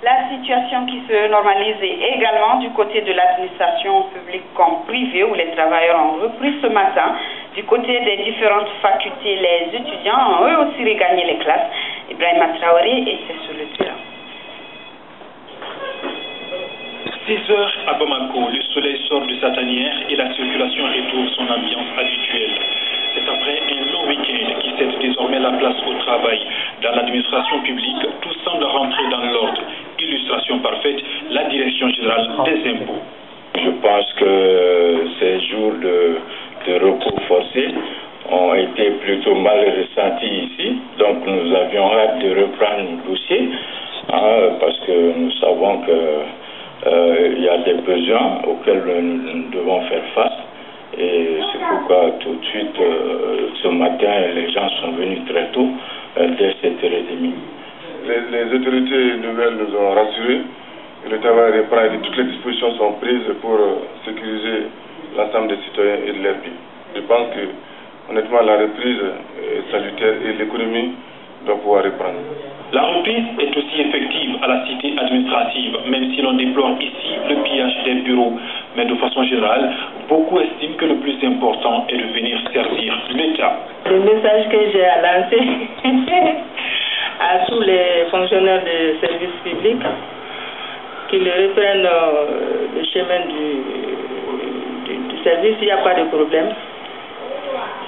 La situation qui se normalise également du côté de l'administration publique comme privée où les travailleurs ont repris ce matin. Du côté des différentes facultés, les étudiants ont eux aussi regagné les classes. Ibrahima Traoré était sur le terrain. 6 heures à Bamako, le soleil sort de sa tanière et la circulation retrouve son ambiance habituelle. C'est après un long week-end qui cède désormais la place au travail. Dans l'administration publique, tout semble rentrer dans l'ordre. Illustration parfaite, la direction générale des impôts. Je pense que ces jours de repos forcé ont été plutôt mal ressentis ici. Donc nous avions hâte de reprendre nos dossiers parce que nous savons qu'il y a des besoins auxquels nous devons faire face. Et c'est pourquoi tout de suite, ce matin, les gens sont venus très tôt, dès 7h30. Les autorités nouvelles nous ont rassurés. Le travail reprend et toutes les dispositions sont prises pour sécuriser l'ensemble des citoyens et de leur vie. Je pense que, honnêtement, la reprise est salutaire et l'économie doit pouvoir reprendre. La reprise est aussi effective à la cité administrative, même si l'on déplore ici le pillage des bureaux. Mais de façon générale, beaucoup estiment que le plus important est de venir servir l'État. Le message que j'ai à lancer à tous les fonctionnaires des services publics, qu'ils reprennent le chemin du service, il n'y a pas de problème.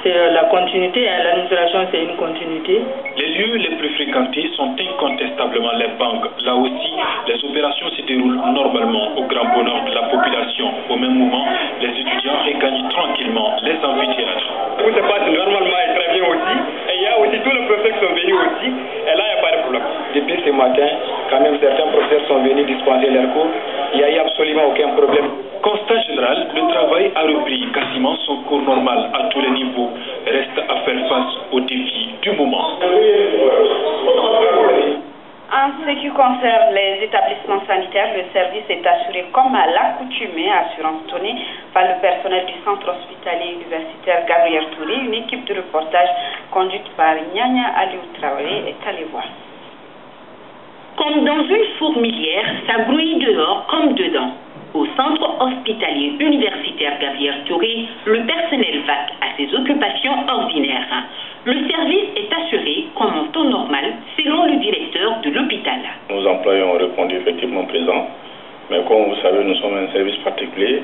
C'est la continuité, l'administration c'est une continuité. Les lieux les plus fréquentés sont incontestablement les banques. Là aussi, les opérations se déroulent normalement au grand bonheur de la population. Au même moment, les étudiants regagnent tranquillement les amphithéâtres. Tout se passe normalement et très bien aussi. Et il y a aussi tous les professeurs qui sont venus aussi. Et là, il n'y a pas de problème. Depuis ce matin, quand même certains professeurs sont venus dispenser leurs cours. Il n'y a eu absolument aucun problème. Constat général, le travail a repris quasiment son cours normal à tous les niveaux. Reste à faire face aux défis du moment. En ce qui concerne les établissements sanitaires, le service est assuré comme à l'accoutumée, assurance donnée par le personnel du centre hospitalier universitaire Gabriel Touré. Une équipe de reportage conduite par Nyanya Aliou Traoré est allée voir. Comme dans une fourmilière, ça grouille dehors comme dedans. Au centre hospitalier universitaire Gabriel Touré, le personnel vaque à ses occupations ordinaires. Le service est assuré comme en temps normal, selon le directeur de l'hôpital. Nos employés ont répondu effectivement présents, mais comme vous savez, nous sommes un service particulier.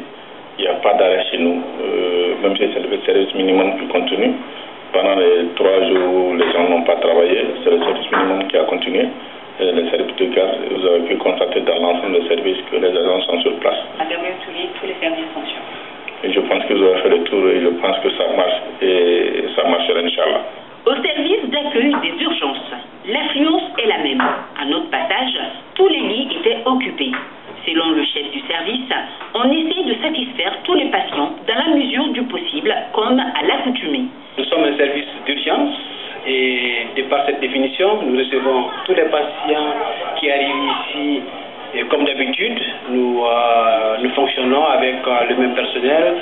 Il n'y a pas d'arrêt chez nous, même si c'est le service minimum qui continue. Pendant les 3 jours où les gens n'ont pas travaillé, c'est le service minimum qui a continué. Et les services de garde, vous avez pu constater dans l'ensemble des services que les agents sont sur place. À Gabriel Touré, tous les services fonctionnent. Et je pense que vous avez fait le tour et je pense que ça marche et ça marchera, Inch'Allah. Au service d'accueil des urgences, l'affluence est la même. À notre passage, tous les lits étaient occupés. Selon le chef du service, on essaie de satisfaire tous les patients dans la mesure du possible, comme à l'accoutumée. Nous sommes un service d'urgence et de par cette définition, nous recevons tous les patients qui arrivent ici. Et comme d'habitude, nous fonctionnons avec le même personnel,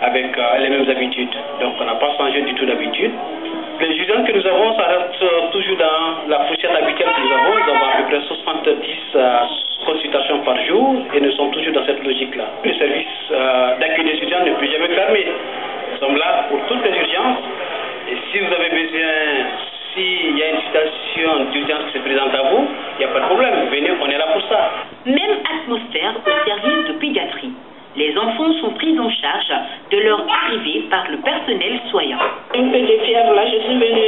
avec les mêmes habitudes. Donc on n'a pas changé du tout d'habitude. Les urgences que nous avons, ça reste toujours dans la fourchette habituelle que nous avons. Nous avons à peu près 70 consultations par jour et nous sommes toujours dans cette logique-là. Le service d'accueil des étudiants ne peut jamais fermer. Nous sommes là pour toutes les urgences. Et si vous avez besoin, s'il y a une situation d'urgence qui se présente à vous, il n'y a pas de problème. Venez, on est là pour ça. Même atmosphère au service de pédiatrie. Les enfants sont pris en charge de leur arrivée par le personnel soignant. Un peu de fièvre, là, je suis venue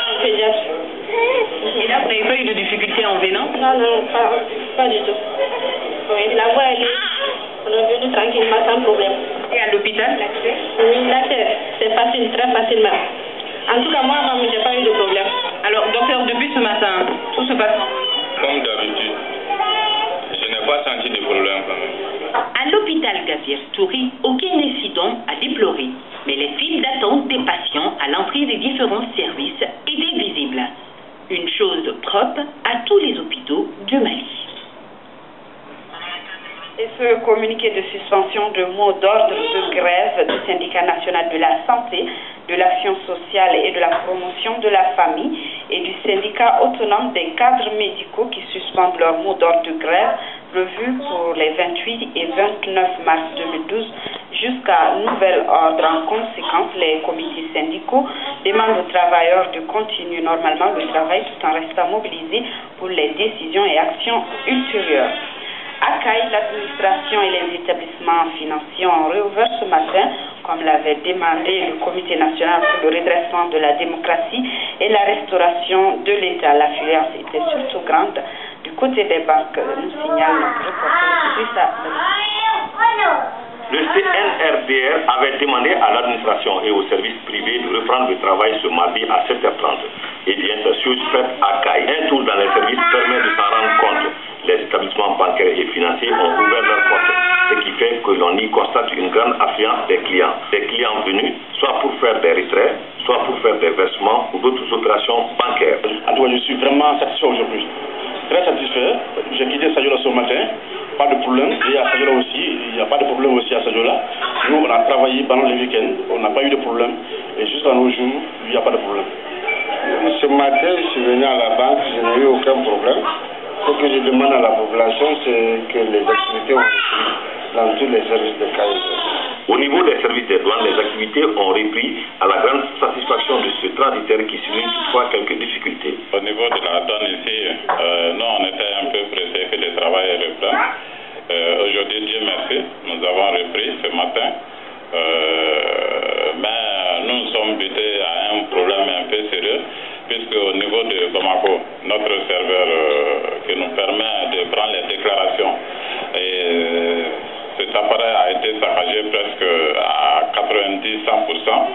en pédiatre. Et là, vous n'avez pas eu de difficultés en venant? Non, pas du tout. Oui, la voie, on est venu tranquillement, sans problème. Et à l'hôpital? Oui, là, c'est facile, très facile même. En tout cas, moi, je n'ai pas eu de problème. Alors, docteur, depuis ce matin, tout se passe Comme d'habitude, je n'ai pas senti de problème quand même. À l'hôpital Gabriel Touré, aucun incident à déplorer. Mais les files d'attente des patients à l'entrée des différents services étaient visibles. Une chose propre à tous les hôpitaux du Mali. Et ce communiqué de suspension de mot d'ordre de grève du syndicat national de la santé, de l'action sociale et de la promotion de la famille et du syndicat autonome des cadres médicaux qui suspendent leur mot d'ordre de grève prévu pour les 28 et 29 mars 2012 jusqu'à nouvel ordre. En conséquence, les comités syndicaux demandent aux travailleurs de continuer normalement le travail tout en restant mobilisés pour les décisions et actions ultérieures. À Caille, l'administration et les établissements financiers ont réouvert ce matin, comme l'avait demandé le Comité national pour le redressement de la démocratie et la restauration de l'État. L'affluence était surtout grande du côté des banques, nous signale notre reporter. Le CNRDR avait demandé à l'administration et aux services privés de reprendre le travail ce mardi à 7h30. Et bien sûr, fait à Caille. Un tour dans les services permet de s'en rendre compte. Les établissements bancaires et financiers ont ouvert leurs portes, ce qui fait que l'on y constate une grande affluence des clients. Des clients venus soit pour faire des retraits, soit pour faire des versements ou d'autres opérations bancaires. En tout cas, je suis vraiment satisfait aujourd'hui. Très satisfait. J'ai quitté Sadiola ce matin. Pas de problème. Et à Sadiola aussi, il n'y a pas de problème aussi à Sadiola. Nous, on a travaillé pendant le week-end. On n'a pas eu de problème. Et jusqu'à nos jours, il n'y a pas de problème. Ce matin, je suis venu à la banque. Je n'ai eu aucun problème. Ce que je demande à la population, c'est que les activités ont repris dans tous les services de Caille. Au niveau des services des douanes, les activités ont repris à la grande satisfaction de ce transitaire qui souligne toutefois quelques difficultés. Au niveau de la douane ici, nous on était un peu pressés que le travail reprenne. Aujourd'hui, Dieu merci, nous avons repris ce matin. Mais nous sommes butés à un problème un peu sérieux, puisque au niveau de Bamako, notre serveur qui nous permet de prendre les déclarations, et cet appareil a été saccagé presque à 90-100%.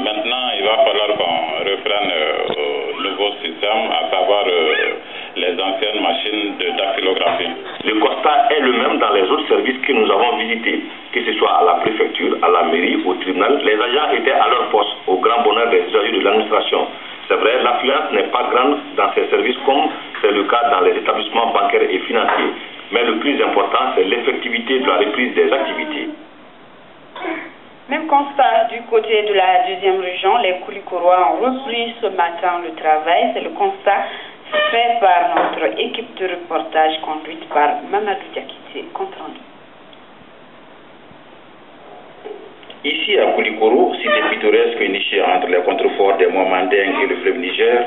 Maintenant, il va falloir qu'on reprenne au nouveau système, à savoir les anciennes machines de dactylographie. Le constat est le même dans les autres services que nous avons visités, que ce soit à la préfecture, à la mairie, au tribunal. Les agents étaient à leur poste, au grand bonheur des usagers de l'administration. C'est vrai, l'affluence n'est pas grande dans ces services comme c'est le cas dans les établissements bancaires et financiers. Mais le plus important, c'est l'effectivité de la reprise des activités. Même constat du côté de la deuxième région, les Koulikorois ont repris ce matin le travail. C'est le constat fait par notre équipe de reportage conduite par Mamadou Diakité. Compte rendu. Ici à Koulikoro, cité pittoresque nichée entre les contreforts des monts Manding et le fleuve Niger,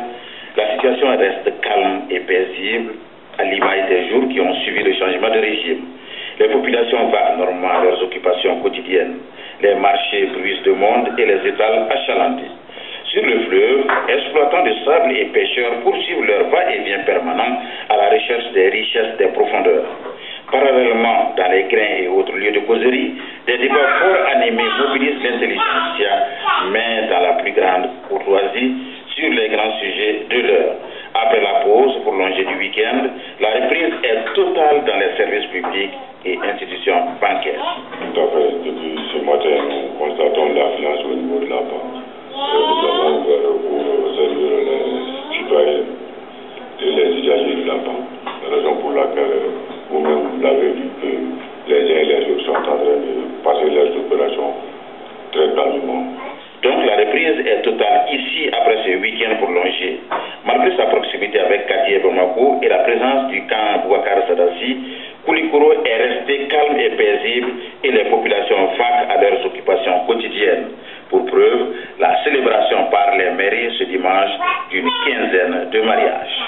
la situation reste calme et paisible à l'image des jours qui ont suivi le changement de régime. Les populations vaquent normalement à leurs occupations quotidiennes. Les marchés bruissent de monde et les étals achalandés. Sur le fleuve, exploitants de sable et pêcheurs poursuivent leur va-et-vient permanent à la recherche des richesses des profondeurs. Parallèlement, dans les grains et autres lieux de causerie, des débats fort animés mobilisent l'intelligentsia, mais dans la plus grande courtoisie, sur les grands sujets de l'heure. Après la pause prolongée du week-end, la reprise est totale dans les services publics et institutions bancaires. Tout à fait. Depuis ce matin, nous constatons l'affluence au niveau de la banque. Nous avons ouvert pour servir les citoyens et les usagers de la banque. La raison pour laquelle vous-même vous l'avez vu que les uns et les autres sont en train de passer leurs opérations très calmement. Donc la reprise est totale ici après ce week-end prolongé. Malgré sa proximité avec Kati et Bamako et la présence du camp Bouakar Sadassi, Koulikoro est resté calme et paisible et les populations vaquent à leurs occupations quotidiennes. Pour preuve, la célébration par les mairies ce dimanche d'une quinzaine de mariages.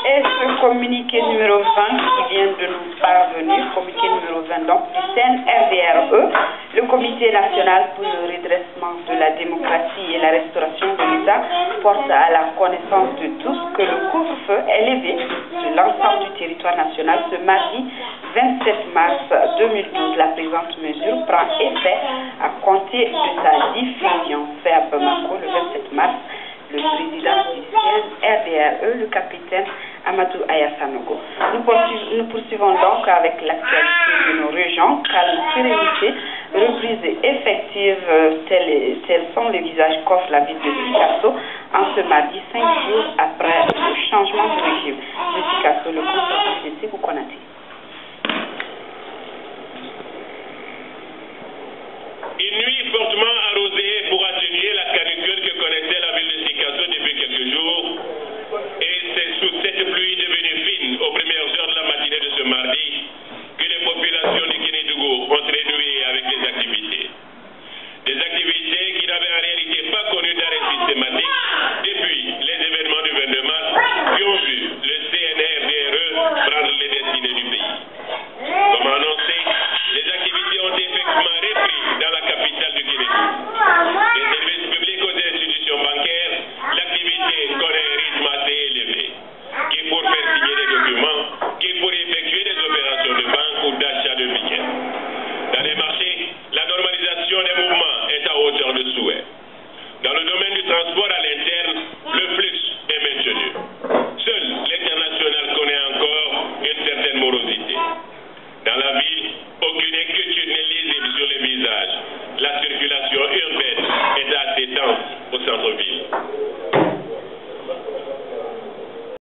Et ce communiqué numéro 20 qui vient de nous parvenir, communiqué numéro 20 donc du CNRDRE, le Comité national pour le redressement de la démocratie et la restauration de l'État, porte à la connaissance de tous que le couvre-feu est levé sur l'ensemble du territoire national ce mardi 27 mars 2012. La présente mesure prend effet à compter de sa diffusion. Fait à Bamako le 27 mars. Le président du CNRDRE, le capitaine Amadou Ayassanogo. Nous poursuivons donc avec l'actualité de nos régions. Calme, sérénité, reprise effective, tels sont les visages qu'offre la ville de Picasso en ce mardi, 5 jours après le changement de régime. De Picasso, le conseil de Sékou Konaté. Une nuit fortement arrosée pour atténuer la canicule que connaissait la ville de Sékou. avions vu le CNRDRE prendre les destinées du pays.